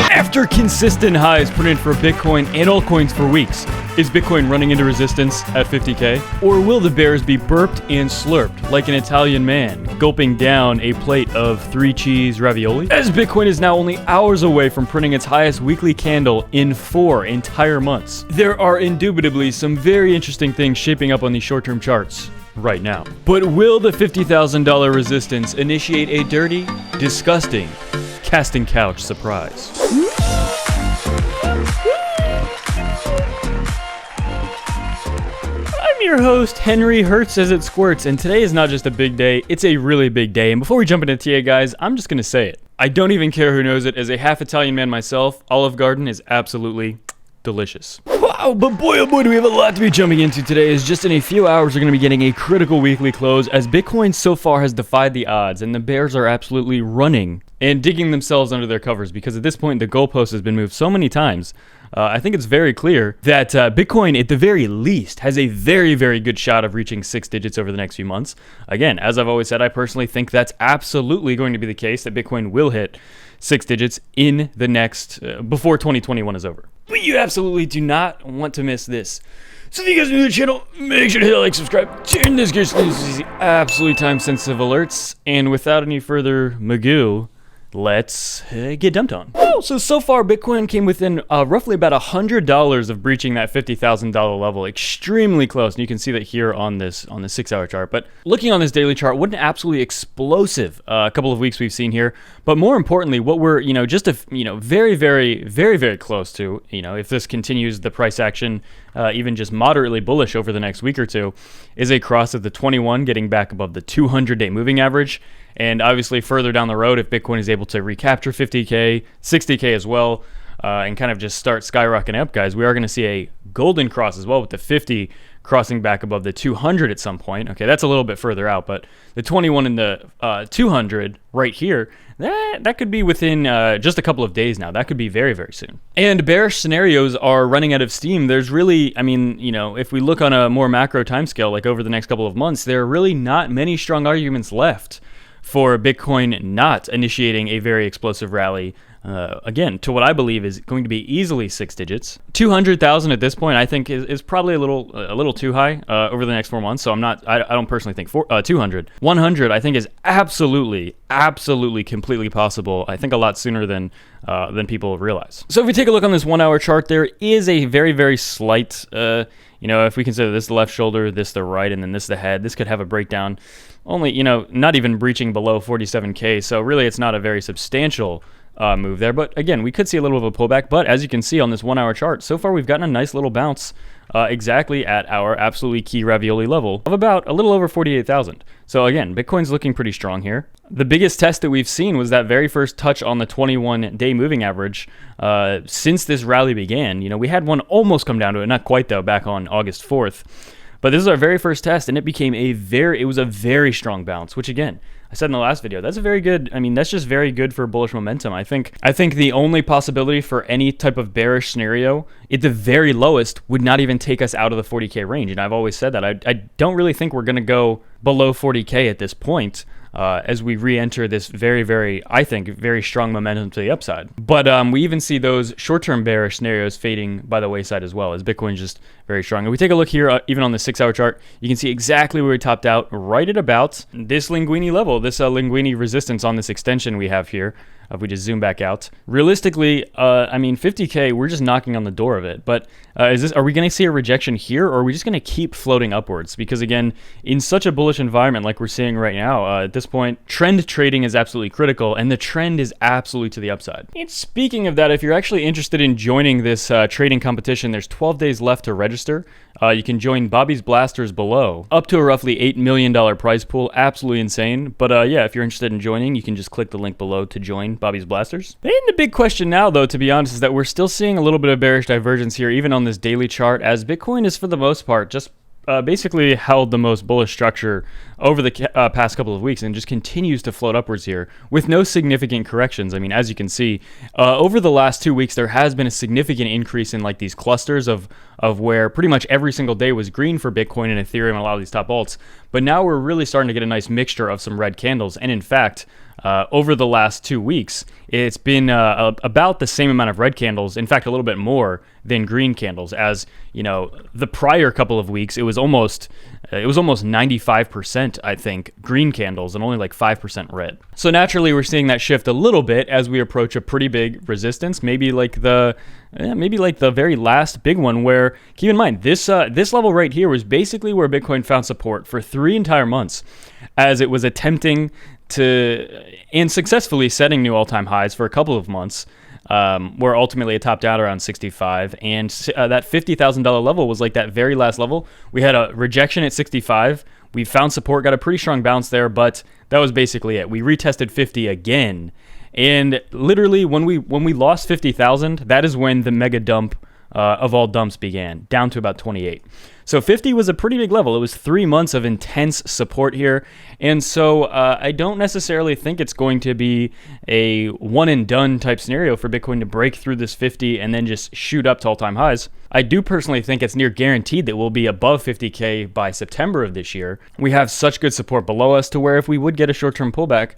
After consistent highs put in for Bitcoin and altcoins for weeks, is Bitcoin running into resistance at 50K? Or will the bears be burped and slurped like an Italian man gulping down a plate of 3 cheese ravioli? As Bitcoin is now only hours away from printing its highest weekly candle in 4 entire months, there are indubitably some very interesting things shaping up on these short-term charts right now. But will the $50,000 resistance initiate a dirty, disgusting, casting couch surprise? I'm your host, Henry Hertz as it squirts, and today is not just a big day, it's a really big day. And before we jump into TA, guys, I'm just gonna say it. I don't even care who knows it. As a half Italian man myself, Olive Garden is absolutely delicious. Wow, but boy oh boy do we have a lot to be jumping into today, as just in a few hours we're going to be getting a critical weekly close, as Bitcoin so far has defied the odds and the bears are absolutely running and digging themselves under their covers, because at this point the goalpost has been moved so many times. I think it's very clear that Bitcoin, at the very least, has a very, very good shot of reaching 6 digits over the next few months. Again, as I've always said, I personally think that's absolutely going to be the case, that Bitcoin will hit 6 digits in the next, before 2021 is over. But you absolutely do not want to miss this. So if you guys are new to the channel, make sure to hit like, subscribe, turn this gear so you see absolutely time-sensitive alerts, and without any further magoo, let's get dumped on. Oh, so far Bitcoin came within roughly about $100 of breaching that $50,000 level, extremely close, and you can see that here on this 6-hour chart. But looking on this daily chart, what an absolutely explosive couple of weeks we've seen here. But more importantly, what we're just very, very, very, very close to, if this continues the price action, even just moderately bullish over the next week or two, is a cross of the 21 getting back above the 200-day moving average. And obviously further down the road, if Bitcoin is able to recapture 50K, 60K as well, and kind of just start skyrocketing up, guys, we are going to see a golden cross as well, with the 50 crossing back above the 200 at some point. Okay, that's a little bit further out, but the 21 and the 200 right here, that could be within just a couple of days now. That could be very, very soon. And bearish scenarios are running out of steam. There's really, if we look on a more macro timescale, like over the next couple of months, there are really not many strong arguments left for Bitcoin not initiating a very explosive rally, again, to what I believe is going to be easily 6 digits. 200,000 at this point, I think, is probably a little too high over the next 4 months. So I don't personally think 200. 100, I think, is absolutely, completely possible. I think a lot sooner than people realize. So if we take a look on this 1-hour chart, there is a very, very slight, if we consider this the left shoulder, this the right, and then this the head, this could have a breakdown. Only, not even breaching below 47K. So really, it's not a very substantial move there. But again, we could see a little bit of a pullback. But as you can see on this 1-hour chart, so far we've gotten a nice little bounce exactly at our absolutely key ravioli level of about a little over 48,000. So again, Bitcoin's looking pretty strong here. The biggest test that we've seen was that very first touch on the 21-day moving average since this rally began. We had one almost come down to it, not quite though, back on August 4th. But this is our very first test, and it became it was a very strong bounce, which again, I said in the last video, that's a very good, that's just very good for bullish momentum. I think the only possibility for any type of bearish scenario, at the very lowest, would not even take us out of the 40K range. And I've always said that. I don't really think we're going to go below 40K at this point, as we re-enter this very, very, I think, very strong momentum to the upside. But we even see those short-term bearish scenarios fading by the wayside as well, as Bitcoin's just very strong. If we take a look here, even on the 6-hour chart, you can see exactly where we topped out, right at about this Linguini level, this Linguini resistance on this extension we have here. If we just zoom back out, realistically, 50K, we're just knocking on the door of it. But are we going to see a rejection here, or are we just going to keep floating upwards? Because again, in such a bullish environment like we're seeing right now, at this point, trend trading is absolutely critical, and the trend is absolutely to the upside. And speaking of that, if you're actually interested in joining this trading competition, there's 12 days left to register. You can join Bobby's Blasters below, up to a roughly $8 million prize pool. Absolutely insane. But yeah, if you're interested in joining, you can just click the link below to join Bobby's Blasters. And the big question now, though, to be honest, is that we're still seeing a little bit of bearish divergence here, even on this daily chart, as Bitcoin is, for the most part, just basically held the most bullish structure over the past couple of weeks and just continues to float upwards here with no significant corrections. I mean, as you can see, over the last 2 weeks, there has been a significant increase in like these clusters of where pretty much every single day was green for Bitcoin and Ethereum and a lot of these top alts. But now we're really starting to get a nice mixture of some red candles. And in fact, over the last 2 weeks, it's been about the same amount of red candles, in fact, a little bit more than green candles. As you know, the prior couple of weeks, it was almost 95%, I think, green candles and only like 5% red. So naturally, we're seeing that shift a little bit as we approach a pretty big resistance, maybe like the very last big one. Where, keep in mind, this level right here was basically where Bitcoin found support for 3 entire months, as it was attempting to and successfully setting new all-time highs for a couple of months, where ultimately it topped out around 65, and that $50,000 level was like that very last level. We had a rejection at 65. We found support, got a pretty strong bounce there, but that was basically it. We retested 50 again, and literally when we lost 50,000, that is when the mega dump of all dumps began, down to about 28. So 50 was a pretty big level. It was 3 months of intense support here. And so I don't necessarily think it's going to be a one and done type scenario for Bitcoin to break through this 50 and then just shoot up to all-time highs. I do personally think it's near guaranteed that we'll be above 50K by September of this year. We have such good support below us to where if we would get a short-term pullback,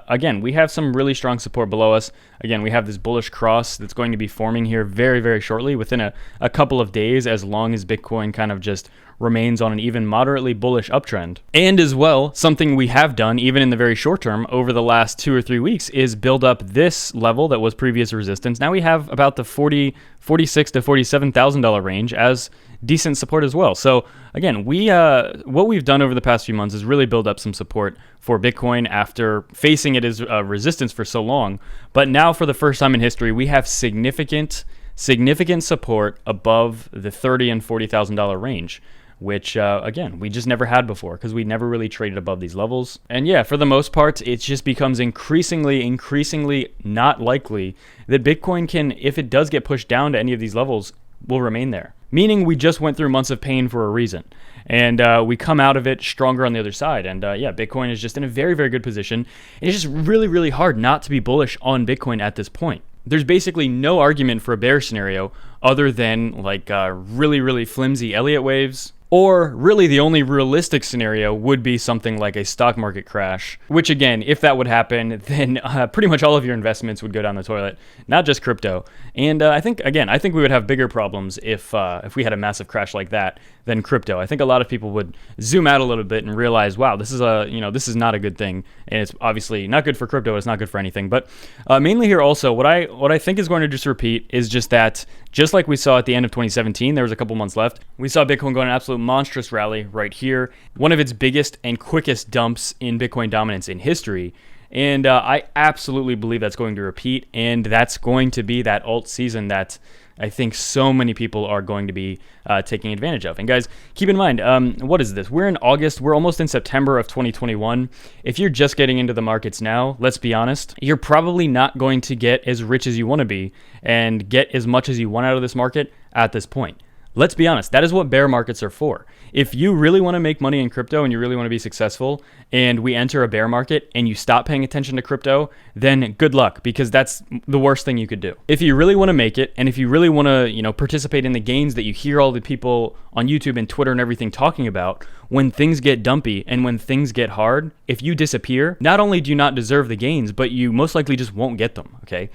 again, we have some really strong support below us. Again, we have this bullish cross that's going to be forming here very, very shortly, within a couple of days, as long as Bitcoin kind of just remains on an even moderately bullish uptrend. And as well, something we have done even in the very short term over the last 2 or 3 weeks is build up this level that was previous resistance. Now we have about the $46,000 to $47,000 range as decent support as well. So again, what we've done over the past few months is really build up some support for Bitcoin after facing it as resistance for so long. But now, for the first time in history, we have significant support above the $30,000 and $40,000 range, which again, we just never had before because we never really traded above these levels. And yeah, for the most part, it just becomes increasingly not likely that Bitcoin can, if it does get pushed down to any of these levels, will remain there. Meaning we just went through months of pain for a reason. And we come out of it stronger on the other side. And yeah, Bitcoin is just in a very, very good position. It's just really, really hard not to be bullish on Bitcoin at this point. There's basically no argument for a bear scenario other than like really, really flimsy Elliott waves. Or really the only realistic scenario would be something like a stock market crash, which again, if that would happen, then pretty much all of your investments would go down the toilet, not just crypto. And I think we would have bigger problems if we had a massive crash like that than crypto. I think a lot of people would zoom out a little bit and realize, wow, this is not a good thing, and it's obviously not good for crypto. It's not good for anything. But mainly here also, what I think is going to just repeat is just that, just like we saw at the end of 2017, there was a couple months left. We saw Bitcoin go on an absolute monstrous rally right here, one of its biggest and quickest dumps in Bitcoin dominance in history. And I absolutely believe that's going to repeat, and that's going to be that alt season that I think so many people are going to be taking advantage of. And guys, keep in mind, what is this? We're in August. We're almost in September of 2021. If you're just getting into the markets now, let's be honest, you're probably not going to get as rich as you want to be and get as much as you want out of this market at this point. Let's be honest, that is what bear markets are for. If you really want to make money in crypto and you really want to be successful, and we enter a bear market and you stop paying attention to crypto, then good luck, because that's the worst thing you could do. If you really want to make it, and if you really want to, participate in the gains that you hear all the people on YouTube and Twitter and everything talking about, when things get dumpy and when things get hard, if you disappear, not only do you not deserve the gains, but you most likely just won't get them, okay?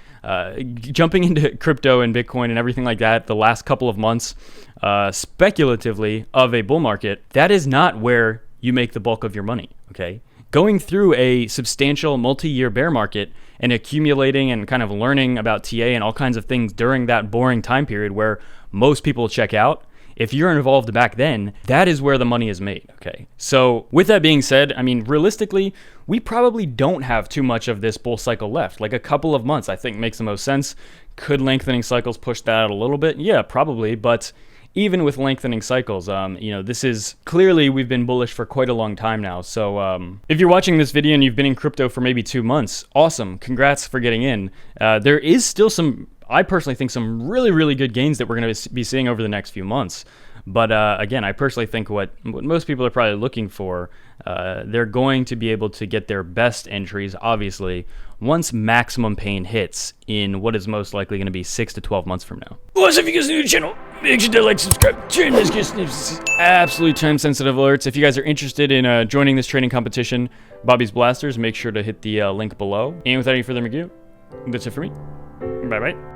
Jumping into crypto and Bitcoin and everything like that the last couple of months, speculatively, of a bull market, that is not where you make the bulk of your money, okay? Going through a substantial multi-year bear market and accumulating and kind of learning about TA and all kinds of things during that boring time period where most people check out, if you're involved back then, that is where the money is made, okay? So with that being said, I mean, realistically, we probably don't have too much of this bull cycle left. Like a couple of months, I think, makes the most sense. Could lengthening cycles push that out a little bit? Yeah, probably, but even with lengthening cycles, this is clearly, we've been bullish for quite a long time now. So if you're watching this video and you've been in crypto for maybe 2 months, awesome. Congrats for getting in. There is still I personally think some really, really good gains that we're going to be seeing over the next few months. But again, I personally think what most people are probably looking for, they're going to be able to get their best entries, obviously, once maximum pain hits in what is most likely going to be 6 to 12 months from now. Also, if you guys are new to the channel, make sure to like, subscribe, turn this absolutely time-sensitive alerts. If you guys are interested in joining this trading competition, Bobby's Blasters, make sure to hit the link below. And without any further ado, that's it for me. Bye-bye.